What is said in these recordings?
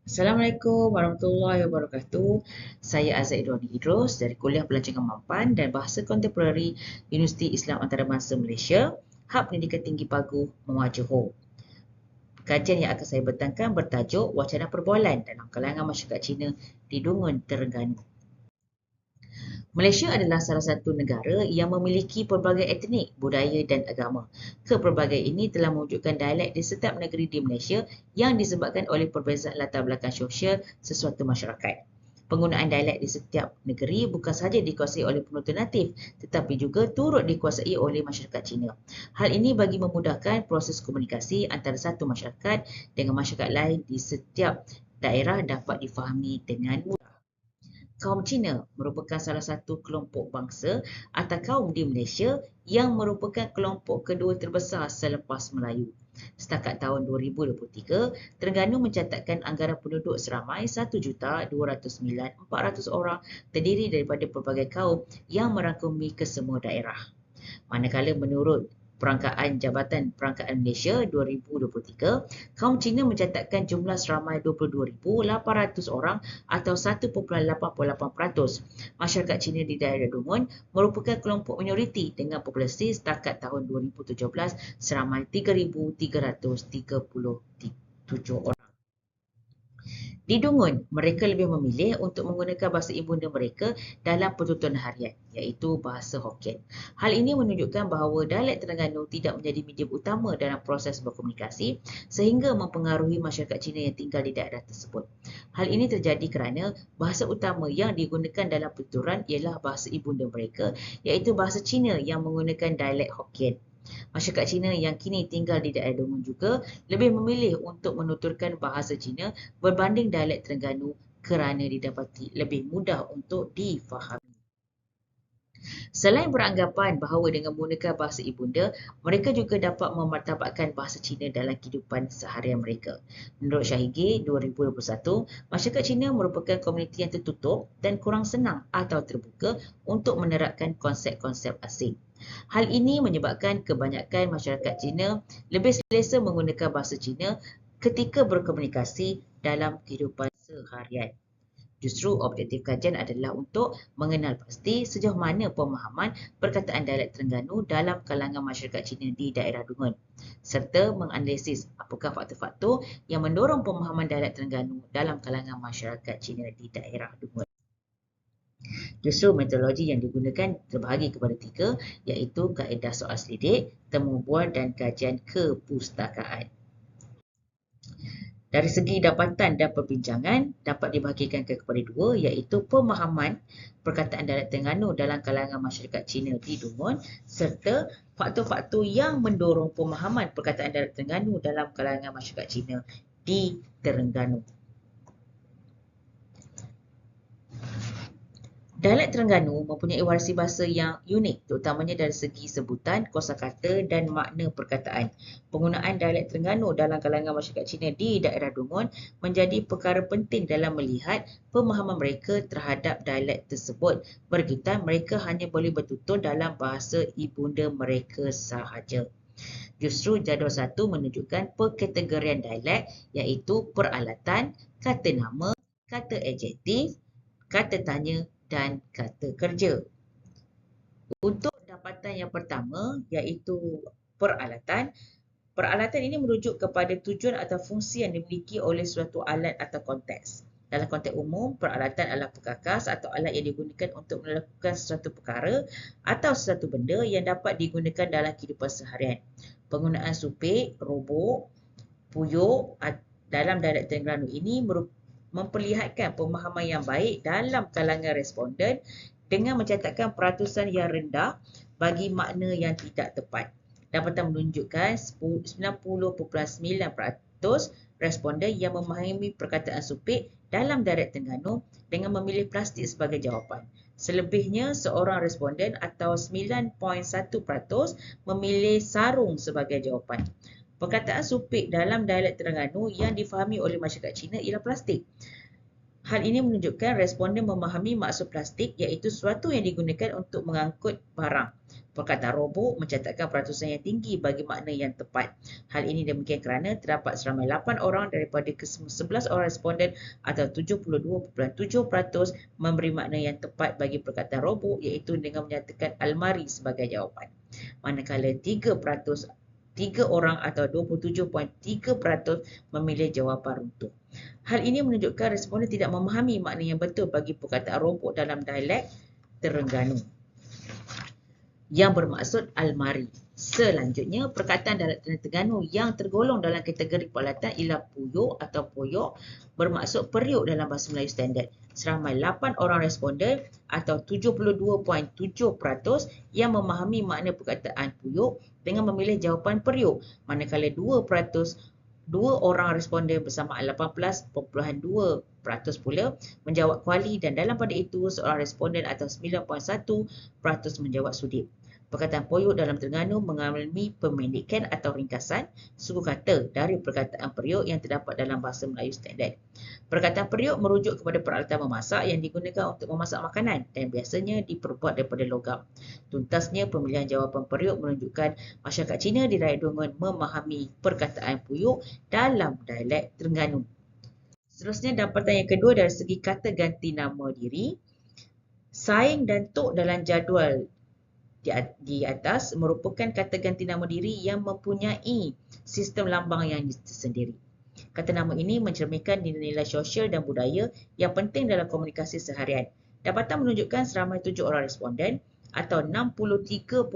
Assalamualaikum warahmatullahi wabarakatuh. Saya Azad Idwani Idros dari Kuliah Pelancongan Mampan dan Bahasa Kontemporari Universiti Islam Antarabangsa Malaysia, Hub Pendidikan Tinggi Pagu, Muar Johor. Kajian yang akan saya bentangkan bertajuk Wacana Perbualan dalam kalangan masyarakat Cina di Dungun, Terengganu. Malaysia adalah salah satu negara yang memiliki pelbagai etnik, budaya dan agama. Kepelbagaian ini telah mewujudkan dialek di setiap negeri di Malaysia yang disebabkan oleh perbezaan latar belakang sosial sesuatu masyarakat. Penggunaan dialek di setiap negeri bukan sahaja dikuasai oleh penutur natif tetapi juga turut dikuasai oleh masyarakat Cina. Hal ini bagi memudahkan proses komunikasi antara satu masyarakat dengan masyarakat lain di setiap daerah dapat difahami dengan mudah. Kaum Cina merupakan salah satu kelompok bangsa atau kaum di Malaysia yang merupakan kelompok kedua terbesar selepas Melayu. Setakat tahun 2023, Terengganu mencatatkan anggaran penduduk seramai 1,209,400 orang terdiri daripada pelbagai kaum yang merangkumi kesemua daerah. Manakala menurut Perangkaan Jabatan Perangkaan Malaysia 2023, kaum Cina mencatatkan jumlah seramai 22,800 orang atau 1.88%. Masyarakat Cina di daerah Dungun merupakan kelompok minoriti dengan populasi setakat tahun 2017 seramai 3,337 orang. Di Dungun, mereka lebih memilih untuk menggunakan bahasa ibunda mereka dalam pertuturan harian, iaitu bahasa Hokkien. Hal ini menunjukkan bahawa dialek Terengganu tidak menjadi medium utama dalam proses berkomunikasi sehingga mempengaruhi masyarakat Cina yang tinggal di daerah tersebut. Hal ini terjadi kerana bahasa utama yang digunakan dalam pertuturan ialah bahasa ibunda mereka, iaitu bahasa Cina yang menggunakan dialek Hokkien. Masyarakat Cina yang kini tinggal di daerah Dungun juga lebih memilih untuk menuturkan bahasa Cina berbanding dialek Terengganu kerana didapati lebih mudah untuk difahami. Selain beranggapan bahawa dengan menggunakan bahasa ibunda, mereka juga dapat memartabatkan bahasa Cina dalam kehidupan seharian mereka. Menurut Syahigi 2021, masyarakat Cina merupakan komuniti yang tertutup dan kurang senang atau terbuka untuk menerapkan konsep-konsep asing. Hal ini menyebabkan kebanyakan masyarakat Cina lebih selesa menggunakan bahasa Cina ketika berkomunikasi dalam kehidupan seharian. Justru objektif kajian adalah untuk mengenal pasti sejauh mana pemahaman perkataan dialek Terengganu dalam kalangan masyarakat Cina di daerah Dungun serta menganalisis apakah faktor-faktor yang mendorong pemahaman dialek Terengganu dalam kalangan masyarakat Cina di daerah Dungun. Justru metodologi yang digunakan terbahagi kepada tiga, iaitu kaedah soal selidik, temu bual dan kajian kepustakaan. Dari segi dapatan dan perbincangan dapat dibahagikan kepada dua, iaitu pemahaman perkataan dialek Terengganu dalam kalangan masyarakat Cina di Dungun serta faktor-faktor yang mendorong pemahaman perkataan dialek Terengganu dalam kalangan masyarakat Cina di Terengganu. Dialek Terengganu mempunyai warisi bahasa yang unik terutamanya dari segi sebutan, kosakata dan makna perkataan. Penggunaan dialek Terengganu dalam kalangan masyarakat Cina di daerah Dungun menjadi perkara penting dalam melihat pemahaman mereka terhadap dialek tersebut. Berkaitan mereka hanya boleh bertutur dalam bahasa ibunda mereka sahaja. Justru jadual 1 menunjukkan perkategorian dialek iaitu peralatan, kata nama, kata adjektif, kata tanya dan kata kerja. Untuk dapatan yang pertama iaitu peralatan. Peralatan ini merujuk kepada tujuan atau fungsi yang dimiliki oleh suatu alat atau konteks. Dalam konteks umum, peralatan adalah perkakas atau alat yang digunakan untuk melakukan sesuatu perkara atau sesuatu benda yang dapat digunakan dalam kehidupan seharian. Penggunaan supik, robot, puyuk dalam dialek Terengganu ini memperlihatkan pemahaman yang baik dalam kalangan responden dengan mencatatkan peratusan yang rendah bagi makna yang tidak tepat. Dapatan menunjukkan 90.9% responden yang memahami perkataan supik dalam dialek Terengganu dengan memilih plastik sebagai jawapan. Selebihnya, seorang responden atau 9.1% memilih sarung sebagai jawapan. Perkataan supik dalam dialek Terengganu yang difahami oleh masyarakat Cina ialah plastik. Hal ini menunjukkan responden memahami maksud plastik iaitu sesuatu yang digunakan untuk mengangkut barang. Perkataan robot mencatatkan peratusan yang tinggi bagi makna yang tepat. Hal ini demikian kerana terdapat seramai 8 orang daripada ke-11 orang responden atau 72.7% memberi makna yang tepat bagi perkataan robot iaitu dengan menyatakan almari sebagai jawapan. Manakala 3 orang atau 27.3% memilih jawapan runtuh. Hal ini menunjukkan responden tidak memahami makna yang betul bagi perkataan robot dalam dialek Terengganu yang bermaksud almari. Selanjutnya, perkataan dialek Terengganu yang tergolong dalam kategori peralatan ialah puyuk atau poyok bermaksud periuk dalam bahasa Melayu standard. Seramai 8 orang responden atau 72.7% yang memahami makna perkataan puyuk dengan memilih jawapan periuk, manakala 2% 2 orang responden bersama 18.2% pula menjawab kuali dan dalam pada itu seorang responden atau 9.1% menjawab sudip. Perkataan poyok dalam Terengganu mengalami pemendekan atau ringkasan suku kata dari perkataan periuk yang terdapat dalam bahasa Melayu standard. Perkataan periuk merujuk kepada peralatan memasak yang digunakan untuk memasak makanan dan biasanya diperbuat daripada logam. Tuntasnya, pemilihan jawapan periuk menunjukkan masyarakat Cina di Raya Dungun memahami perkataan puyuk dalam dialek Terengganu. Seterusnya, dapatan yang kedua dari segi kata ganti nama diri. Saing dan tok dalam jadual di atas merupakan kata ganti nama diri yang mempunyai sistem lambang yang tersendiri. Kata nama ini mencerminkan nilai-nilai sosial dan budaya yang penting dalam komunikasi seharian. Dapatan menunjukkan seramai 7 orang responden atau 63.6%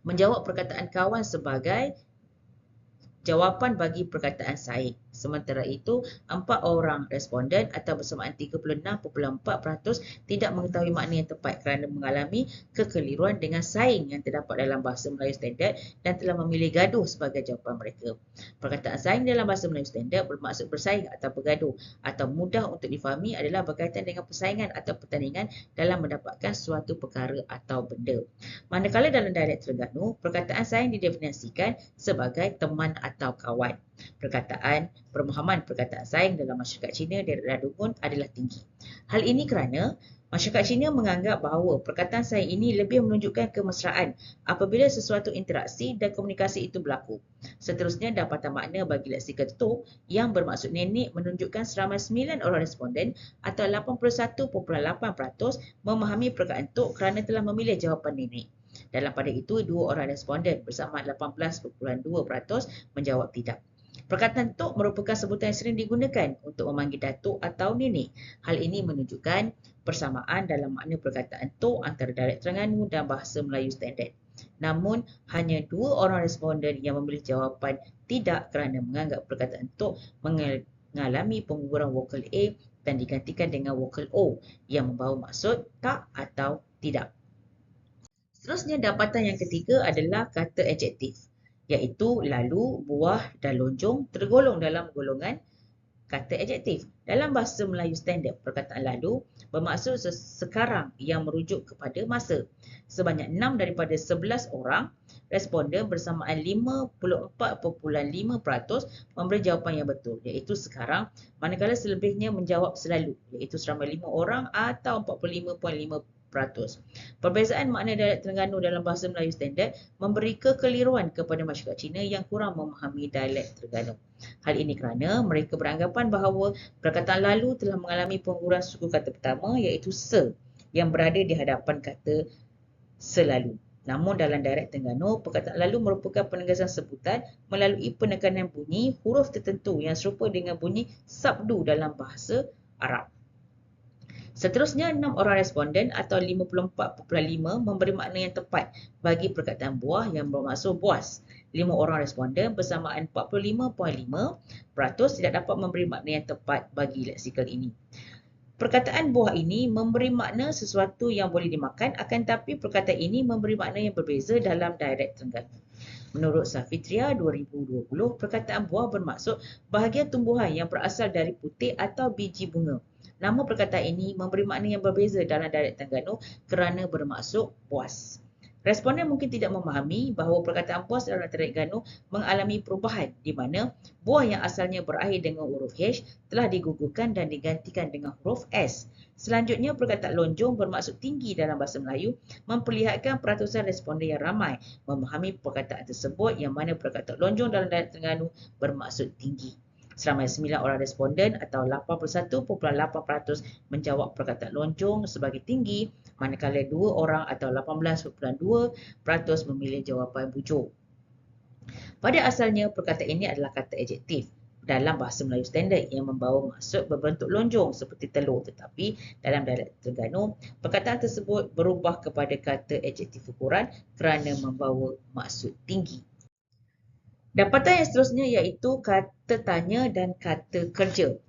menjawab perkataan kawan sebagai jawapan bagi perkataan saing. Sementara itu, 4 orang responden atau bersamaan 36.4% tidak mengetahui makna yang tepat kerana mengalami kekeliruan dengan saing yang terdapat dalam bahasa Melayu standard dan telah memilih gaduh sebagai jawapan mereka. Perkataan saing dalam bahasa Melayu standard bermaksud bersaing atau bergaduh atau mudah untuk difahami adalah berkaitan dengan persaingan atau pertandingan dalam mendapatkan suatu perkara atau benda. Manakala dalam dialek Terengganu, perkataan saing didefinisikan sebagai teman atau kawan. Pemahaman perkataan saing dalam masyarakat Cina di Raya Dungun adalah tinggi. Hal ini kerana masyarakat Cina menganggap bahawa perkataan saing ini lebih menunjukkan kemesraan apabila sesuatu interaksi dan komunikasi itu berlaku. Seterusnya, dapatan makna bagi leksikal tok yang bermaksud nenek menunjukkan seramai 9 orang responden atau 81.8% memahami perkataan tok kerana telah memilih jawapan nenek. Dalam pada itu, 2 orang responden bersama 18.2% menjawab tidak. Perkataan tok merupakan sebutan yang sering digunakan untuk memanggil datuk atau nenek. Hal ini menunjukkan persamaan dalam makna perkataan tok antara dialek Terengganu dan bahasa Melayu standard. Namun, hanya 2 orang responden yang memilih jawapan tidak kerana menganggap perkataan tok mengalami pengguguran vokal A dan digantikan dengan vokal O yang membawa maksud tak atau tidak. Seterusnya, dapatan yang ketiga adalah kata adjektif, iaitu lalu, buah dan lonjong tergolong dalam golongan kata adjektif. Dalam bahasa Melayu standard, perkataan lalu bermaksud sekarang yang merujuk kepada masa. Sebanyak 6 daripada 11 orang responden bersamaan 54.5% memberi jawapan yang betul, iaitu sekarang, manakala selebihnya menjawab selalu, iaitu seramai 5 orang atau 45.5%. Perbezaan makna dialek Terengganu dalam bahasa Melayu standard memberi kekeliruan kepada masyarakat Cina yang kurang memahami dialek Terengganu. Hal ini kerana mereka beranggapan bahawa perkataan lalu telah mengalami pengguguran suku kata pertama iaitu se yang berada di hadapan kata selalu. Namun dalam dialek Terengganu, perkataan lalu merupakan penegasan sebutan melalui penekanan bunyi huruf tertentu yang serupa dengan bunyi sabdu dalam bahasa Arab. Seterusnya, 6 orang responden atau 54.5% memberi makna yang tepat bagi perkataan buah yang bermaksud buas. 5 orang responden bersamaan 45.5% tidak dapat memberi makna yang tepat bagi leksikal ini. Perkataan buah ini memberi makna sesuatu yang boleh dimakan, akan tetapi perkataan ini memberi makna yang berbeza dalam dialek Terengganu. Menurut Safitria 2020, perkataan buah bermaksud bahagian tumbuhan yang berasal dari putik atau biji bunga. Namun perkataan ini memberi makna yang berbeza dalam dialek Terengganu kerana bermaksud buas. Responden mungkin tidak memahami bahawa perkataan POS dalam Terengganu mengalami perubahan di mana buah yang asalnya berakhir dengan huruf H telah digugurkan dan digantikan dengan huruf S. Selanjutnya, perkataan lonjong bermaksud tinggi dalam bahasa Melayu memperlihatkan peratusan responden yang ramai memahami perkataan tersebut yang mana perkataan lonjong dalam dialek Terengganu bermaksud tinggi. Seramai 9 orang responden atau 81.8% menjawab perkataan lonjong sebagai tinggi, manakala 2 orang atau 18.2% memilih jawapan bujur. Pada asalnya, perkataan ini adalah kata adjektif dalam bahasa Melayu standard yang membawa maksud berbentuk lonjong seperti telur, tetapi dalam dialek Terengganu, perkataan tersebut berubah kepada kata adjektif ukuran kerana membawa maksud tinggi. Dapatan yang seterusnya iaitu kata tanya dan kata kerja.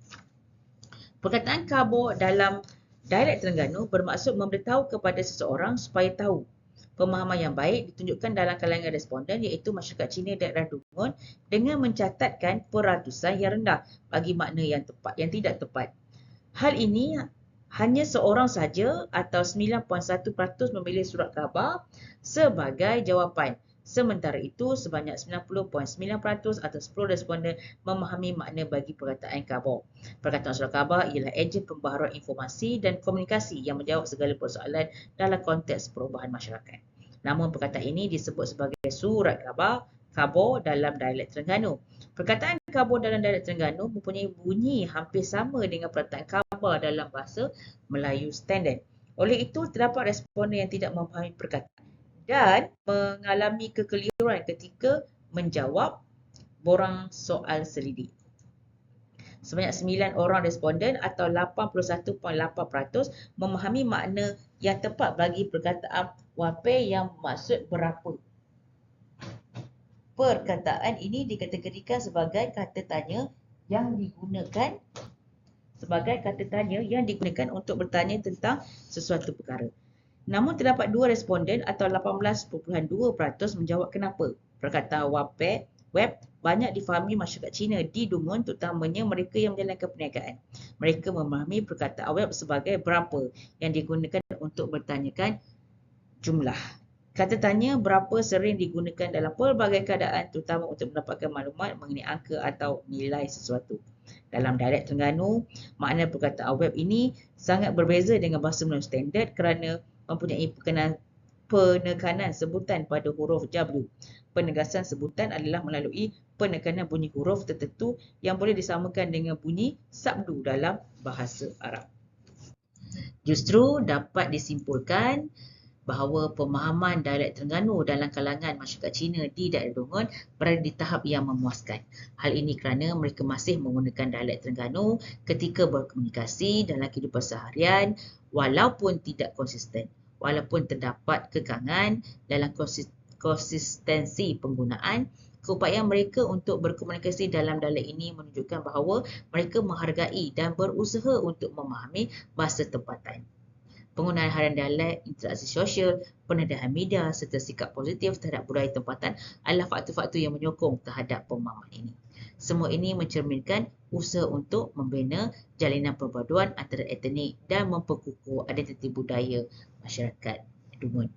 Perkataan khabar dalam dialek Terengganu bermaksud memberitahu kepada seseorang supaya tahu. Pemahaman yang baik ditunjukkan dalam kalangan responden iaitu masyarakat Cina daerah Dungun dengan mencatatkan peratusan yang rendah bagi makna yang tepat, yang tidak tepat. Hal ini hanya seorang saja atau 9.1% memilih surat khabar sebagai jawapan. Sementara itu, sebanyak 90.9% atau 10 responden memahami makna bagi perkataan khabar. Perkataan surat khabar ialah ejen pembaharuan informasi dan komunikasi yang menjawab segala persoalan dalam konteks perubahan masyarakat. Namun perkataan ini disebut sebagai surat khabar dalam dialek Terengganu. Perkataan khabar dalam dialek Terengganu mempunyai bunyi hampir sama dengan perkataan khabar dalam bahasa Melayu standard. Oleh itu, terdapat responden yang tidak memahami perkataan dan mengalami kekeliruan ketika menjawab borang soal selidik. Sebanyak 9 orang responden atau 81.8% memahami makna yang tepat bagi perkataan wapai yang maksud berapa. Perkataan ini dikategorikan sebagai kata tanya yang digunakan untuk bertanya tentang sesuatu perkara. Namun terdapat 2 responden atau 18.2% menjawab kenapa. Perkataan web banyak difahami masyarakat Cina di Dungun, terutamanya mereka yang menjalankan perniagaan. Mereka memahami perkataan web sebagai berapa yang digunakan untuk bertanyakan jumlah. Kata tanya berapa sering digunakan dalam pelbagai keadaan, terutama untuk mendapatkan maklumat mengenai angka atau nilai sesuatu. Dalam dialek Terengganu, makna perkataan web ini sangat berbeza dengan bahasa Melayu standard kerana mempunyai penekanan sebutan pada huruf W. Penegasan sebutan adalah melalui penekanan bunyi huruf tertentu yang boleh disamakan dengan bunyi sabdu dalam bahasa Arab. Justru dapat disimpulkan bahawa pemahaman dialek Terengganu dalam kalangan masyarakat Cina di daerah Dungun berada di tahap yang memuaskan. Hal ini kerana mereka masih menggunakan dialek Terengganu ketika berkomunikasi dalam kehidupan seharian walaupun tidak konsisten. Walaupun terdapat kekangan dalam konsistensi penggunaan, keupayaan mereka untuk berkomunikasi dalam dialek ini menunjukkan bahawa mereka menghargai dan berusaha untuk memahami bahasa tempatan. Penggunaan harian dialek, interaksi sosial, pendedahan media serta sikap positif terhadap budaya tempatan adalah faktor-faktor yang menyokong terhadap pemahaman ini. Semua ini mencerminkan usaha untuk membina jalinan perpaduan antara etnik dan memperkukuh identiti budaya masyarakat Dungun.